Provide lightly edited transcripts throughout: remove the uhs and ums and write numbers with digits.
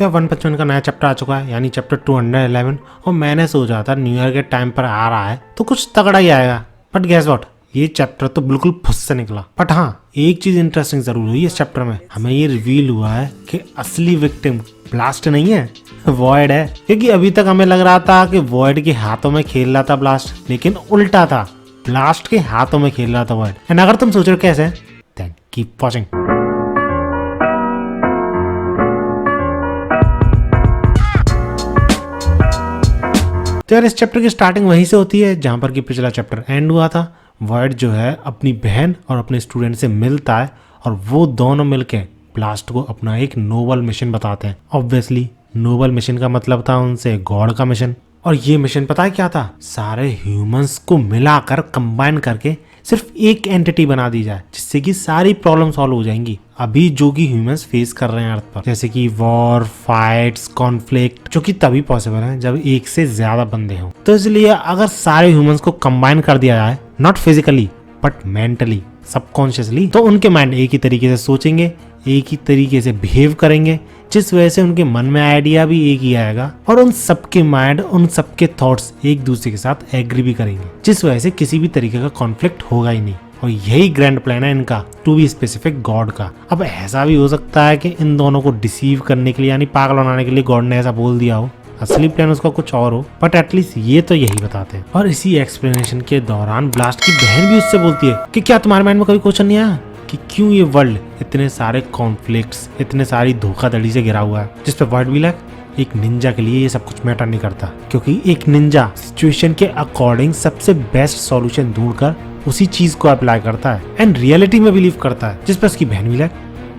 तो 155 का नया चैप्टर आ चुका है, यानी चैप्टर 211, और मैंने सोचा था न्यू ईयर के टाइम पर आ रहा है तो कुछ तगड़ा ही आएगा। बट गेस व्हाट, ये चैप्टर तो बिल्कुल फुस से निकला। बट हाँ, एक चीज इंटरेस्टिंग जरूर हुई इस चैप्टर में। हमें ये रिवील हुआ है कि असली विक्टिम ब्लास्ट नहीं है, वॉइड है। क्योंकि अभी तक हमें लग रहा था कि वॉइड के हाथों में खेल रहा था ब्लास्ट, लेकिन उल्टा था, ब्लास्ट के हाथों में खेल रहा था वॉइड। एंड अगर तुम सोच रहे हो कैसे, देन कीप वॉचिंग। तो यार इस चैप्टर की स्टार्टिंग वहीं से होती है जहां पर कि पिछला चैप्टर एंड हुआ था। वॉइड जो है अपनी बहन और अपने स्टूडेंट से मिलता है और वो दोनों मिलके ब्लास्ट को अपना एक नोबल मिशन बताते हैं। ऑब्वियसली नोबल मिशन का मतलब था उनसे गॉड का मिशन। और ये मिशन पता है क्या था? सारे ह्यूमंस को मिलाकर कंबाइन करके सिर्फ एक एंटिटी बना दी जाए, जिससे कि सारी प्रॉब्लम सॉल्व हो जाएंगी अभी जो कि ह्यूमंस फेस कर रहे हैं अर्थ पर, जैसे कि वॉर, फाइट्स, कॉन्फ्लिक्ट, जो कि तभी पॉसिबल है जब एक से ज्यादा बंदे हों। तो इसलिए अगर सारे ह्यूमंस को कंबाइन कर दिया जाए, not physically but mentally, subconsciously, तो उनके माइंड एक ही तरीके से सोचेंगे, एक ही तरीके से बिहेव करेंगे, जिस वजह से उनके मन में आइडिया भी एक ही आएगा और उन सबके माइंड, उन सबके थॉट्स एक दूसरे के साथ एग्री भी करेंगे, जिस वजह से किसी भी तरीके का कॉन्फ्लिक्ट होगा ही नहीं। और यही ग्रैंड प्लान है इनका, टू बी स्पेसिफिक गॉड का। अब ऐसा भी हो सकता है कि इन दोनों को डिसीव करने के लिए, यानी पागल बनाने के लिए गॉड ने ऐसा बोल दिया हो, असली प्लान उसका कुछ और हो, बट एटलीस्ट ये तो यही बताते हैं। और इसी एक्सप्लेनेशन के दौरान ब्लास्ट की बहन भी उससे बोलती है कि क्या तुम्हारे माइंड में कभी क्वेश्चन नहीं आया कि क्यों ये वर्ल्ड इतने सारे कॉन्फ्लिक्ट्स, इतने सारी धोखाधड़ी से घिरा हुआ है, जिस पे वर्ड भी लग एक निंजा के लिए ये सब कुछ मैटर नहीं करता, क्योंकि एक निंजा सिचुएशन के अकॉर्डिंग सबसे बेस्ट सॉल्यूशन ढूंढकर उसी चीज को अप्लाई करता है एंड रियलिटी में बिलीव करता है। जिस पर उसकी बहन भी लग,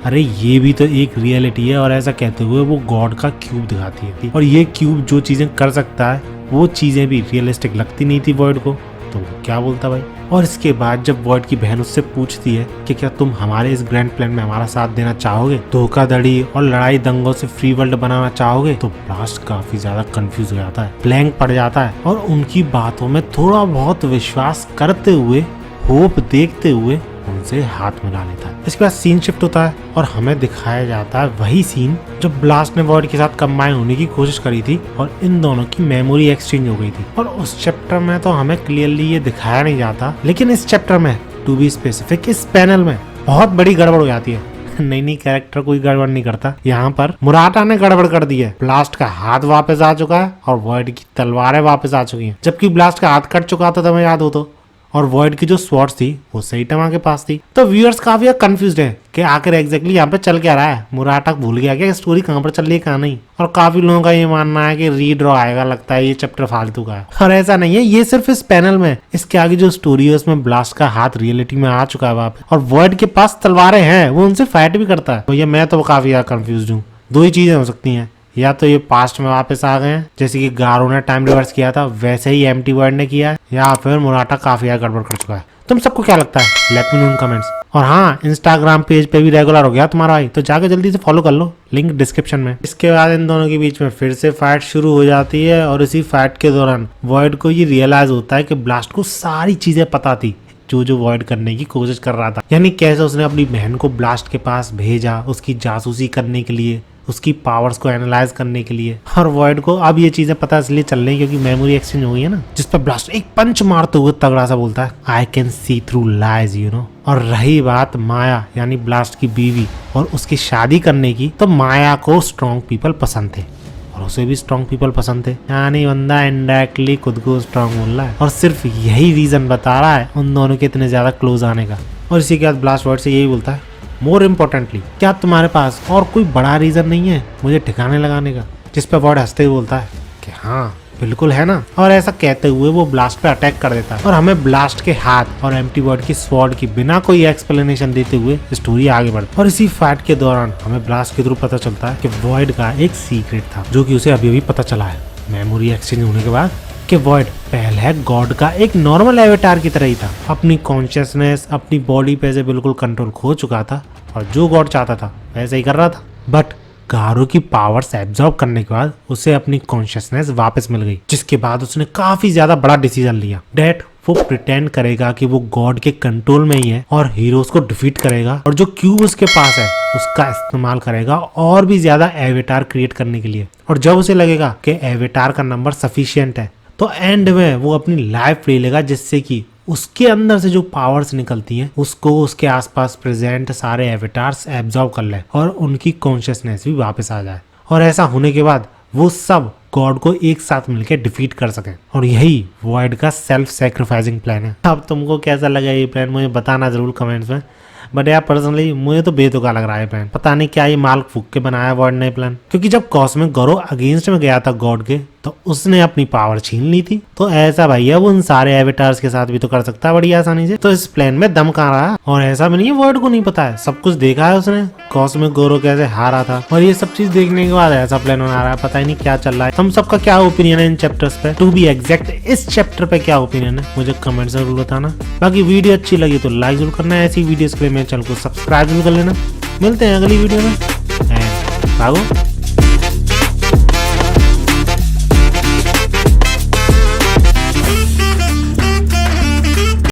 अरे ये भी तो एक रियलिटी है, और ऐसा कहते हुए वो गॉड का क्यूब दिखाती है। और ये क्यूब जो चीजें कर सकता है वो चीजें भी रियलिस्टिक लगती नहीं थी वॉइड को, तो वो क्या बोलता भाई। और इसके बाद जब वॉइड की बहन उससे पूछती है कि क्या तुम हमारे इस ग्रैंड प्लान में हमारा साथ देना चाहोगे, धोखाधड़ी और लड़ाई दंगों से फ्री वर्ल्ड बनाना चाहोगे, तो ब्लास्ट काफी ज्यादा कंफ्यूज हो जाता है, ब्लैंक पड़ जाता है और उनकी बातों में थोड़ा बहुत विश्वास करते हुए, होप देखते हुए उनसे हाथ मिला लेता है। इसके बाद सीन शिफ्ट होता है और हमें दिखाया जाता है वही सीन जो ब्लास्ट ने वॉइड के साथ कंबाइन होने की कोशिश करी थी और इन दोनों की मेमोरी एक्सचेंज हो गई थी। और उस चैप्टर में तो हमें क्लियरली ये दिखाया नहीं जाता, लेकिन इस चैप्टर में, टू बी स्पेसिफिक, इस पैनल में बहुत बड़ी गड़बड़ हो जाती है। नहीं, कैरेक्टर कोई गड़बड़ नहीं करता, यहाँ पर मुराटा ने गड़बड़ कर दी है। ब्लास्ट का हाथ वापस आ चुका है और वॉइड की तलवारें वापस आ चुकी हैं, जबकि ब्लास्ट का हाथ कट चुका था, तुम्हें याद हो तो, और वॉइड की जो स्वॉर्ड्स थी वो सही टमा के पास थी। तो व्यूअर्स काफी कंफ्यूज्ड है कि आखिर एग्जैक्टली यहाँ पे चल क्या रहा है, मुराटा भूल गया क्या स्टोरी कहाँ पर चल रही है कहाँ नहीं। और काफी लोगों का ये मानना है कि रीड्रॉ आएगा, लगता है ये चैप्टर फालतू का है। और ऐसा नहीं है, ये सिर्फ इस पैनल में, इसके आगे जो स्टोरी है उसमें ब्लास्ट का हाथ रियलिटी में आ चुका है वापस, और वॉइड के पास तलवारें हैं, वो उनसे फाइट भी करता है। तो ये मैं तो काफी ज्यादा कंफ्यूज हूँ। दो ही चीजें हो सकती हैं, या तो ये पास्ट में वापस आ गए हैं जैसे कि गारो ने टाइम रिवर्स किया था वैसे ही एम्प्टी वर्ड ने किया है, या फिर मुराटा काफी ज्यादा गड़बड़ कर चुका है। तुम सबको क्या लगता है? लेट मी नो इन कमेंट्स। और हाँ, इंस्टाग्राम पेज पे भी रेगुलर हो गया तुम्हारा भाई, तो जाके जल्दी से फॉलो कर लो, लिंक डिस्क्रिप्शन में। इसके बाद इन दोनों के बीच में फिर से फाइट शुरू हो जाती है और इसी फाइट के दौरान वॉइड को ये रियलाइज होता है कि ब्लास्ट को सारी चीजें पता थी जो वॉइड करने की कोशिश कर रहा था। यानी कैसे उसने अपनी बहन को ब्लास्ट के पास भेजा उसकी जासूसी करने के लिए, उसकी पावर्स को एनालाइज करने के लिए। और वॉइड को अब ये चीजें पता इसलिए चल रही है क्योंकि मेमोरी एक्सचेंज हो गई है ना, जिस पर ब्लास्ट एक पंच मारते हुए तगड़ा सा बोलता है, I can see through lies, you know. और रही बात माया यानी ब्लास्ट की बीवी और उसकी शादी करने की, तो माया को स्ट्रॉन्ग पीपल पसंद थे और उसे भी स्ट्रॉन्ग पीपल पसंद थे। यानी बंदा इनडायरेक्टली खुद को स्ट्रॉन्ग बोल रहा है और सिर्फ यही रीजन बता रहा है उन दोनों के इतने ज्यादा क्लोज आने का। और इसी के बाद ब्लास्ट वॉइड से यही बोलता है, मोर इम्पोर्टेंटली, क्या तुम्हारे पास और कोई बड़ा रीजन नहीं है मुझे ठिकाने लगाने का? जिस पर वॉइड हंसते हुए बोलता है कि हाँ बिल्कुल है ना। और ऐसा कहते हुए वो ब्लास्ट पे अटैक कर देता है और हमें ब्लास्ट के हाथ और एम्प्टी वर्ड की स्वॉर्ड की बिना कोई एक्सप्लेनेशन देते हुए स्टोरी आगे बढ़ती है। और इसी फाइट के दौरान हमें ब्लास्ट के थ्रू पता चलता है कि वॉइड का एक सीक्रेट था जो कि उसे अभी अभी पता चला है मेमोरी एक्सचेंज होने के बाद, कि वॉइड पहले गॉड का एक नॉर्मल एवेटार की तरह ही था। अपनी कॉन्शियसनेस अपनी बॉडी पे से बिल्कुल कंट्रोल खो चुका था और जो गॉड चाहता था वैसे ही कर रहा था। बट गारो की पावर्स एब्जॉर्ब करने के बाद उसे अपनी कॉन्शियसनेस वापस मिल गई, जिसके बाद उसने काफी ज्यादा बड़ा डिसीजन लिया, डेट वो प्रिटेंड करेगा कि वो गॉड के कंट्रोल में ही है और हीरोज को डिफीट करेगा, और जो क्यूब उसके पास है उसका इस्तेमाल करेगा और भी ज्यादा एवेटार क्रिएट करने के लिए। और जब उसे लगेगा कि एवेटार का नंबर सफिशिएंट है तो एंड में वो अपनी लाइफ ले लेगा, जिससे कि उसके अंदर से जो पावर्स निकलती हैं उसको उसके आसपास प्रेजेंट सारे एवेटार्स एब्जॉर्ब कर ले और उनकी कॉन्शियसनेस भी वापस आ जाए। और ऐसा होने के बाद वो सब गॉड को एक साथ मिलकर डिफीट कर सके। और यही वॉइड का सेल्फ सैक्रिफाइसिंग प्लान है। अब तुमको कैसा लगा ये प्लान मुझे बताना जरूर कमेंट्स में। बट यार पर्सनली मुझे तो बेतुका लग रहा है प्लान। पता नहीं क्या ये माल फूक के बनाया वॉइड ने प्लान, क्योंकि जब कॉस्मिक गौरव अगेंस्ट में गया था गॉड के तो उसने अपनी पावर छीन ली थी। तो ऐसा भैया वो उन सारे एवेटार्स के साथ भी तो कर सकता है बड़ी आसानी से। तो इस प्लान में दम कहाँ रहा। और ऐसा भी नहीं है वॉइड को नहीं पता है, सब कुछ देखा है उसने, कॉस्मिक गौरव कैसे हारा था। और ये सब चीज देखने के बाद ऐसा प्लान बना रहा है, पता ही नहीं क्या चल रहा है। हम सबका क्या ओपिनियन है इन चैप्टर्स पे, टू बी एग्जैक्ट इस चैप्टर पे क्या ओपिनियन है मुझे कमेंट जरूर बताना। बाकी वीडियो अच्छी लगी तो लाइक जरूर करना है, ऐसी वीडियोस के लिए मेरे चैनल को सब्सक्राइब जरूर कर लेना। मिलते हैं अगली वीडियो में। भागो।